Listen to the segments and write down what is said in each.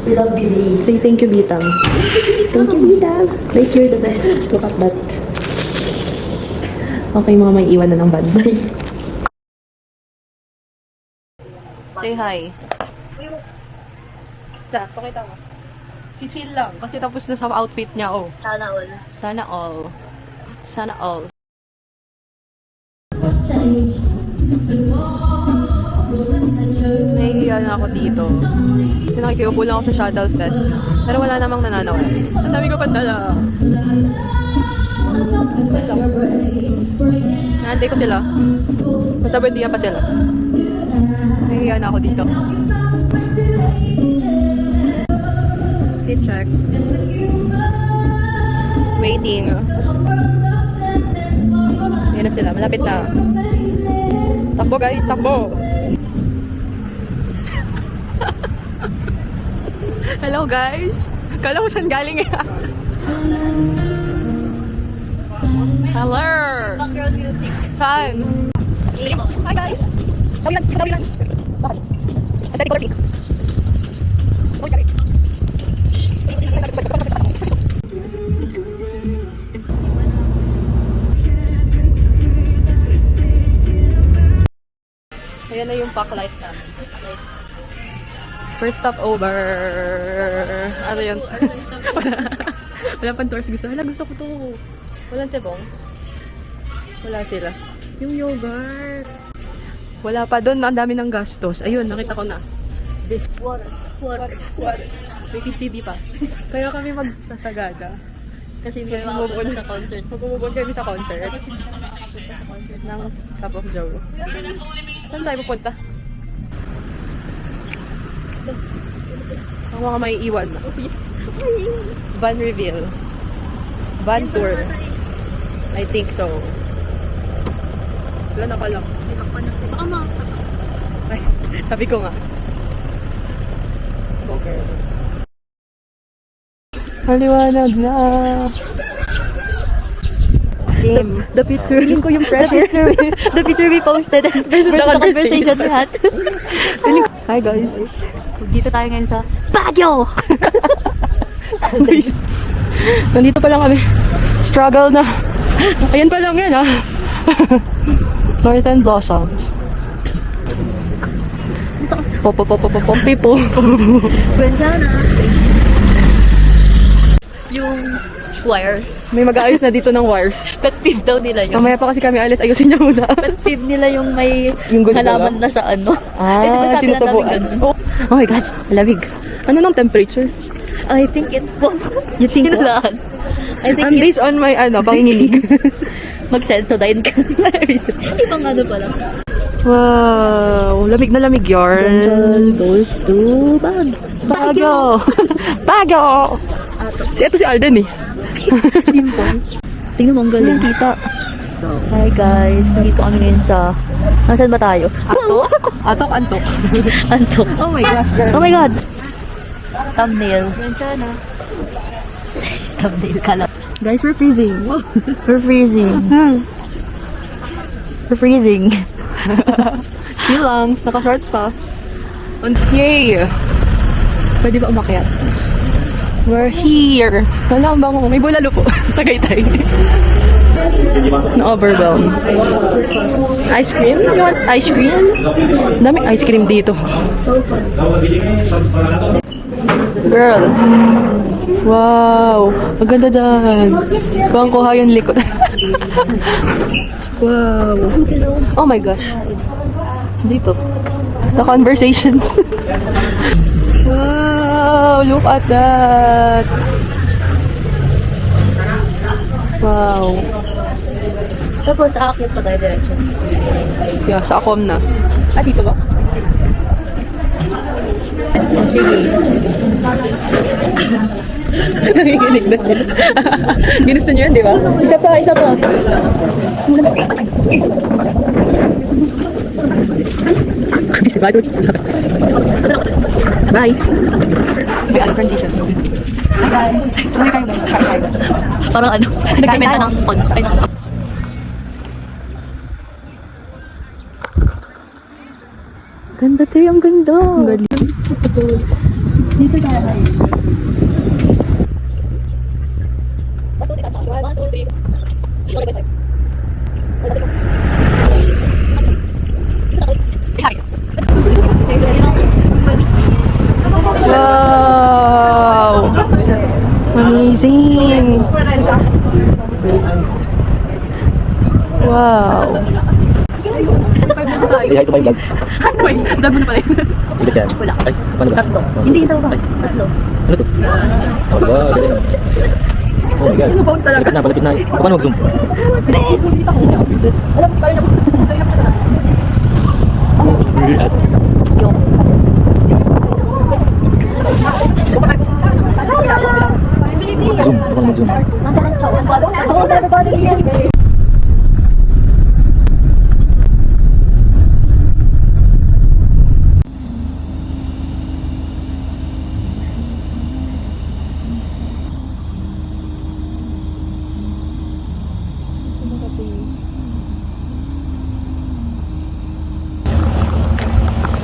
We love BB. Say thank you, Bitang. Thank you, Bitang. Like you're the best. Look at that. Okay, mga may iwan na ng band. Say hi. Pakita mo. Si chill lang. Kasi tapos na sa outfit niya, oh. Sana all. Sana all. Sana all. Nahihiya na ako dito. Kasi nakikiupo lang ako sa Shadows Fest. Pero wala namang nananawa. So dami ko pandala. Naantay ko sila. Masabay diyan pa sila. Nahihiya na ako dito. Okay, check. Waiting. Ayan na sila. Malapit na. Takbo guys, takbo! Hello guys! Kala ko saan galing eh. Hello! Background music. Saan? Hi guys! Tawi lang! Tawi lang! Bakit? Ang dati color pink. Uy, kami! Ayan na yung backlight namin. First stop over. Ano yun? Wala pang tours gusto. Wala, gusto ko to. Walang sebongs. Wala sila. Yung yogurt. Wala pa doon. Ang dami ng gastos. Ayun, nakita ko na. This water. May PCD pa. Kaya kami magsasagada. Kasi hindi Mabubun sa concert. Magmumubon kami sa concert. Ng Cup of Joe. Saan tayo pupunta? Ang mga may iwan. Van reveal. Van tour. I think so. Wala na pala. Baka Ay, sabi ko nga. Okay. Maliwanag na. Same. The picture. Feeling ko yung pressure. The picture we posted versus the conversation we had. Hi guys. Dito tayo ngayon sa Baguio! Nandito pa lang kami. Struggle na. Ayan pa lang yan ah. Northern Blossoms. Pompi po. Buenjana. Yung wires. May mag-aayos na dito ng wires. Pet peeve daw nila yun. Mamaya pa kasi kami alis, ayusin niya muna. Pet peeve nila yung may Yung gusto halaman na sa ano. Ah, Eh, di ba sabi na namin tinutubuan. ganun? Oh my gosh, malamig. Ano ng temperature? I think it's po. You think what? Lahat. I think I'm based on my panginginig. mag-sensodyne ka. Ibang ano pala. Wow, lamig na lamig yarn. goes to Bago! Bago! Ito si Alden eh. Tingnan mo ang galing. Kita. Hi guys, nandito kami ngayon sa... Nasaan ba tayo? Atok, antok. Antok. Oh my gosh, girl. Oh my god. Thumbnail. Thumbnail ka lang. Guys, we're freezing. We're freezing. We're freezing. Chill lang, naka-shorts pa. Yay! Pwede ba umakyat? We're here. Wala ang bango. May bulalo po. Tagaytay. Na-overwhelm. Ice cream? You want ice cream? Daming ice cream dito. Girl. Wow. Maganda dyan. Kuhang-kuha yung likod. Wow. Oh my gosh. Dito. The conversations. Wow, look at that. Wow. Tapos aakyat pa tayo diretso. Yeah, sa Acom na. Ah, dito ba? Oh, sige. Nanginginig na sila. Ginusto nyo yun, di ba? Isa pa, isa pa. Kabisibado. Bye. Be ano, transition. Hi guys. Tuloy kayo guys. Hi. Parang ano, nagkamenta ng pag... Ay, ng... Ganda tayo, ang ganda. Ang galing. Dito tayo. Wow! Amazing! Wow! Say hi to my vlog. Wait, vlog mo na pala yun. Hindi dyan. Wala. Ay, paano ba? Tatlo. Hindi isa ba? Tatlo. Ano to? Oh my God. Oh my God. Palapit na, palapit na. Paano mag-zoom? Princess. Zoom. Paano mag-zoom? Nandiyan ang chow. Ako, everybody listen.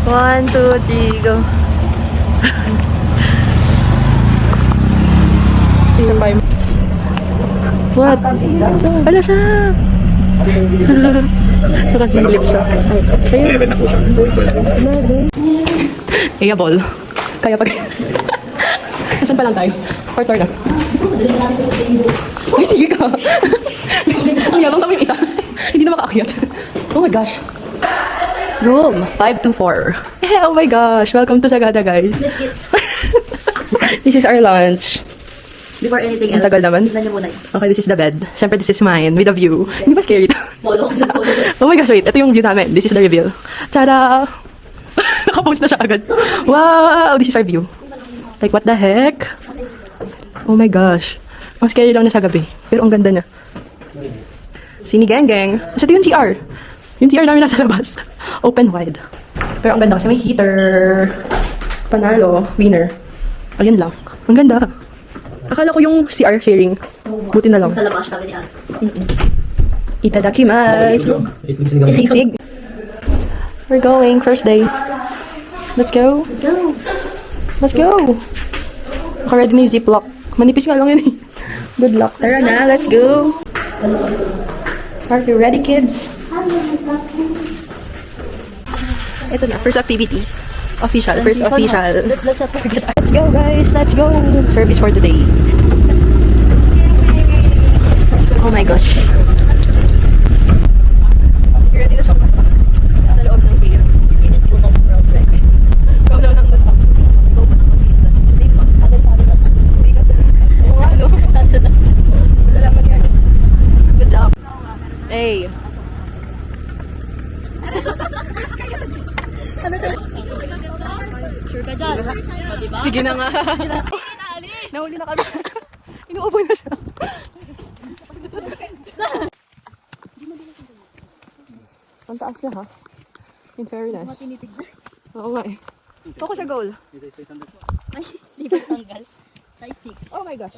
One, two, three, go. Isa pa yung... What? Ano siya? Nakasilip siya. Ayun. Kaya ball. Kaya pag... Nasaan pa lang tayo? Fourth floor na. Ay, sige ka. Ang yabang tama yung isa. Hindi na makaakyat. Oh my gosh. Room 524. Oh my gosh. Welcome to Sagada, guys. This is our lunch. Before anything Ang else. tagal naman. Tignan niyo muna yun. Okay, this is the bed. Siyempre, this is mine with a view. Hindi ba scary ito? Polo. Oh my gosh, wait. Ito yung view namin. This is the reveal. Tada! Nakapost na siya agad. Wow! This is our view. Like, what the heck? Oh my gosh. Ang scary lang na sa gabi. Pero ang ganda niya. Sinigang-gang. Kasi ito yung CR. Yung CR namin nasa labas. Open wide. Pero ang ganda kasi may heater. Panalo. Winner. Ayun lang. Ang ganda. Akala ko yung CR sharing. Buti na lang. Sa labas, sabi niya. Itadakimasu. Sisig. We're going. First day. Let's go. Go. Let's go. Naka-ready na yung ziplock. Manipis nga lang yun eh. Good luck. Tara na, let's go. Are you ready, kids? Ito na, first activity. Official, first official. Let's not forget. Let's go, guys. Let's go. Service for today. Oh my gosh. Ready na siya basta. Sa loob ng pier. This is proof of world record. Ikaw daw nang nasa. Ikaw pa ng pag-iingat. Hindi pa. Padal-padal lang. Oo, ano? Tatlo na. Salamat yan. Good luck. Hey. Ano to? Sure ka dyan? O, diba? Sige na nga. Nahuli na kami. Inuubo na siya. Ang taas niya ha. In fairness. Tinitignan. Oo nga eh. Ako sa goal. Ay, di ba tanggal? Size 6. Oh my gosh.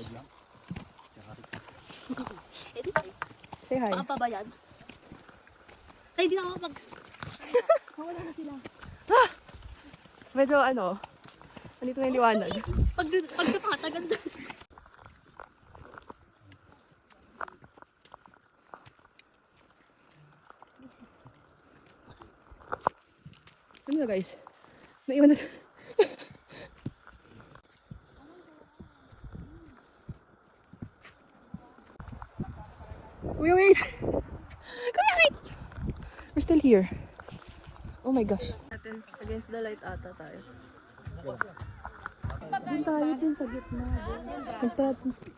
Say hi. Baka pa ba yan? Ay, di na ako pag... Wala na sila. Medyo ano. Andito na yung liwanag. Pag siya pakatagal doon. Ano na guys? Naiwan na siya. Kuya, wait! Kuya, wait! We're still here. Oh my gosh. Against the light ata tayo. Doon tayo din sa gitna.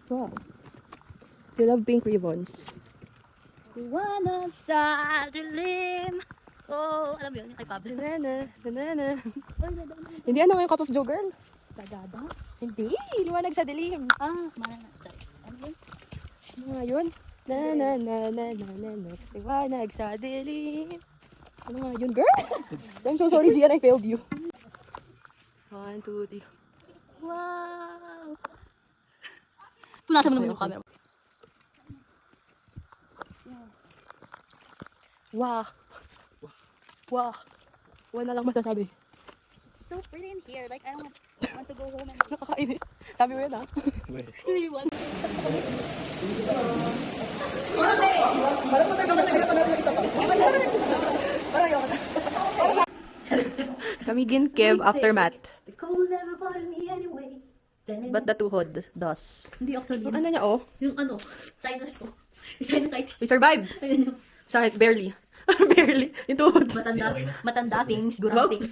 Wow. You love pink ribbons. Liwanag sa dilim. Oh, alam mo yun, yung kay Pablo. Banana, banana. Ay, nada na. Hindi ano nga yung cup of joe, girl? Sagada? Hindi, liwanag sa dilim. Ah, mana. Guys, ano yun? Ano nga yun? Na na na na na na na. Liwanag sa dilim. Ano nga yun, girl? I'm so sorry, Gian, I failed you. 1, 2, 3. Wow! Punasan mo naman yung camera. Wow. Wow. Wala lang masasabi. So pretty in here. Like, I don't Want to go home and Nakakainis. Sabi mo yun, ha? really want. Kami ginkev after math. The cold never bothered me anyway. But the tuhod does. Hindi actually. Yung ano niya, oh. Yung ano, sinus ko. Yung sinusitis. We survived. Ayun yung Kahit barely. Barely. Yung tuhod. matanda things, gurang Wow. things.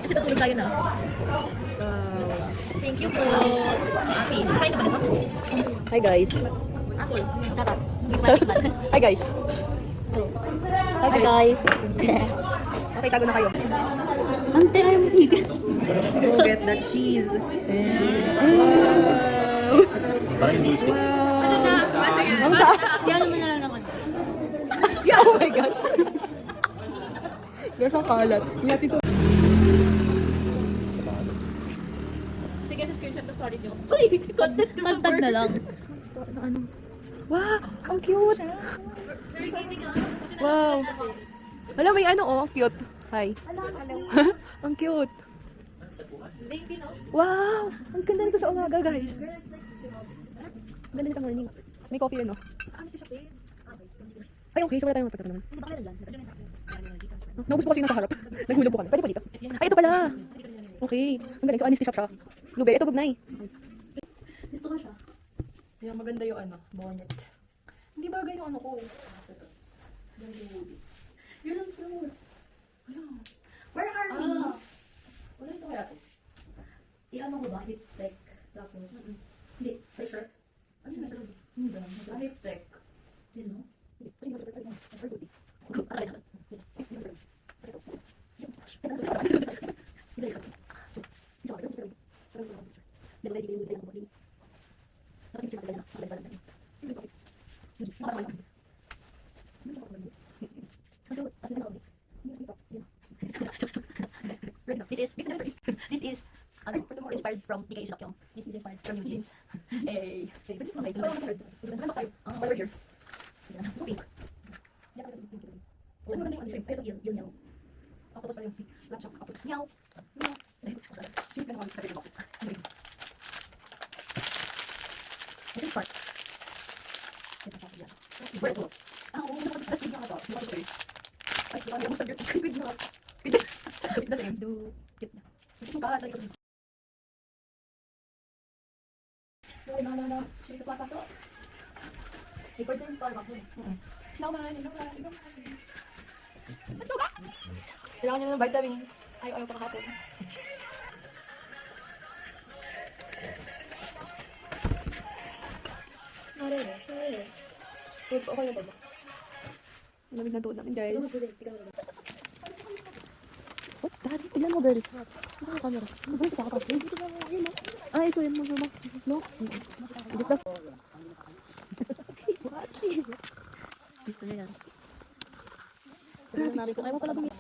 Kasi tutulog tayo na. Thank you po. Ate, kain na ba nito? Hi, guys. Apple. Sarap. Hi, guys. Hi guys. Okay, tago na kayo. Ante, ayaw mo tig. Go get that cheese. Parang yung stick. Ang taas. Yan naman na lang naman. Yeah, oh my gosh. There's a kalat. Ingati to. Sige, sa screenshot to sorry nyo. Uy! Content na lang. Wow, ang cute. Wow. Wala, may ano, oh, ang cute. Hi. Ang cute. Baby, no? Wow, ang ganda nito sa umaga, guys. Ang ganda nito sa morning. May coffee yun, no? Ay, okay. So, wala tayong mapagkata naman. Naubos po kasi yung nasa harap. Naghulog po kami. Pwede po dito. Ay, ito pala. Okay. Ang galing ko. Anis shop siya. Lube. Ito, bugnay. Gusto ko siya. Yeah, maganda yung ano, bonnet. Hindi bagay yung ano ko. Yun ang floor. Where are we? Wala ito kaya ito. I-ano ko ba? Hit tech. Tapos, hindi. Pressure. Ano yung nasa loob? Hindi. Hit tech. Yun, no? Aray naman. This is inspired from DK Islakyong. This is inspired from New Jeans. Hey. Okay. While we're here. Pink. Ito yun yaw. Octopus pala yung pink. Laptop, octopus. Meow. Meow. Sino ka naman sa video box? Ito yung part. Ito pa siya. Where ito? Oo. Tapos video ka to. Ay, diba? Yung sabi ko. Squid na. Squid. Squid na sa'yo. Cute na. Ito yung kalat. No. Siya sa plata to. Record na yung part ako. Nauman. Ito ka! Kailangan niya ng vitamins. Ayaw pa kahapon. Okay na ba? Lamig na doon namin, guys. What's that? Tignan mo, girl. Ito yung camera. Ano ito kakapos? Ah, ito yun. No? Is it the... What? Jesus. Gusto niya yan. Nari ko. Ayaw pala dumi.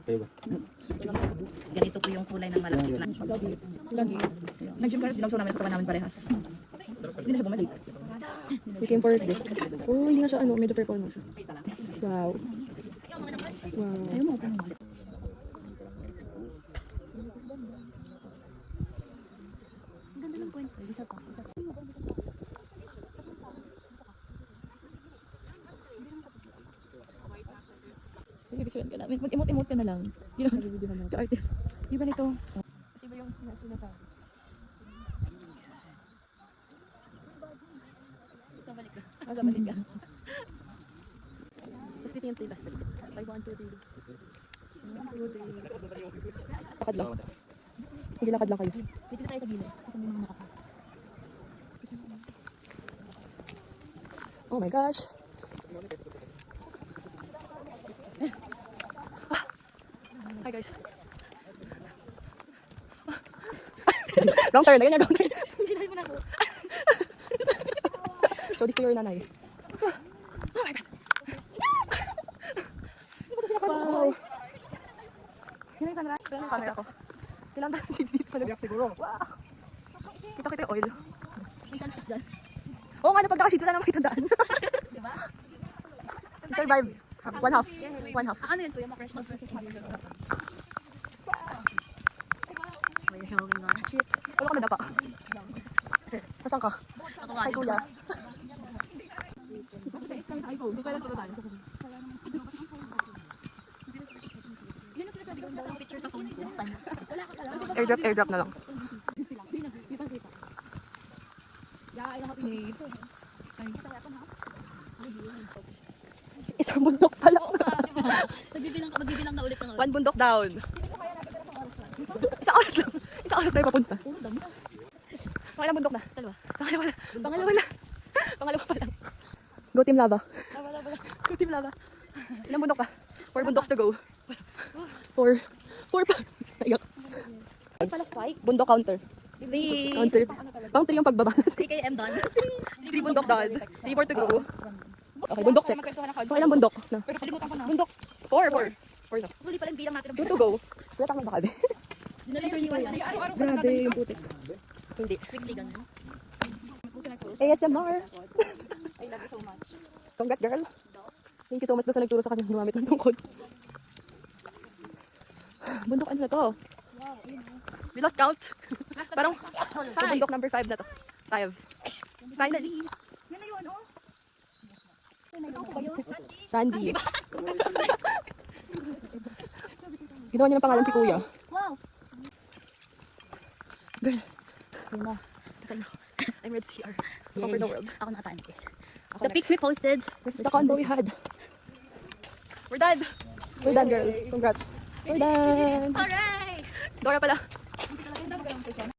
Kayo ba? Ganito po yung kulay ng malapit na. Lagi. Nag-gym ka rin, dinagso namin sa namin parehas. Hindi na siya bumalik. We came for this. Oh, hindi nga siya ano, medyo purple mo siya. Wow. Wow. Ayaw mo. Ganda ng point. Isa pa. Sige, visual ka namin. Mag-emote-emote ka na lang. Ginawa Video ka na. ito arte. Di ba nito? Kasi ba yung sinasabi? Isang balik ka. Magabalik ka. Tapos titingin tayo. 5, 1, 2, 3. Lakad lang. Sige, lakad lang kayo. Dito tayo sa gilid. Kasi may mga nakaka. Oh my gosh. Hi guys. Wrong turn. Ganyan, wrong turn. Hinahin mo na ako. Show this to your nanay. Oh my god. Wow. Hinahin sa nara. Camera ko. Kailangan ng shades dito. Siguro. Wow. Kita yung oil. May sunstick dyan. Oo nga, na pag naka-shades, wala naman kitandaan. Diba? Survive. One half. One half. Ano yun, Kuya? Makresh mag We're going on. Wala ka nadapa. Nasaan ka? Ako nga Hi, din. kuya. Yun ang sinasabi ko, ang picture sa phone ko. Airdrop na lang. Isang bundok pa lang. Magbibilang na ulit ng One bundok down. Isang oras lang. Isang oras tayo papunta. Pangalang bundok na. Dalawa. Pangalawa na. Pangalawa pa lang. Go Team Lava. Go Team Lava. Ilang bundok pa? 4 bundoks to go. 4 pa. Ayak. Bundok counter. Counter. Pang 3 yung pagbaba. 3km done. 3 bundok down. 3 more to go. Okay, bundok check. Pangalang bundok na. Pero kalimutan ko na. Bundok. 4 na. Huli pala yung bilang natin. 2 to go. Wala tang nagbakalbi. Dinala yung iwan. Grabe yung putik. Hindi. Quickly ganun. ASMR. I love you so much. Congrats, girl. Thank you so much doon sa nagturo sa kanya gumamit ng tungkod. Bundok ano na to? We lost count. Parang so bundok number 5 na to. 5. Finally. Yan na yun, oh. Sandy. Ginawa niya ng pangalan si Kuya. Wow. Girl, Yun na. I'm ready to CR. Conquer the world. Ako nakatahan, guys. Ako The next. pics we posted. The convo we had. We're done. We're done, girl. Congrats. We're done. Alright! Dora pala.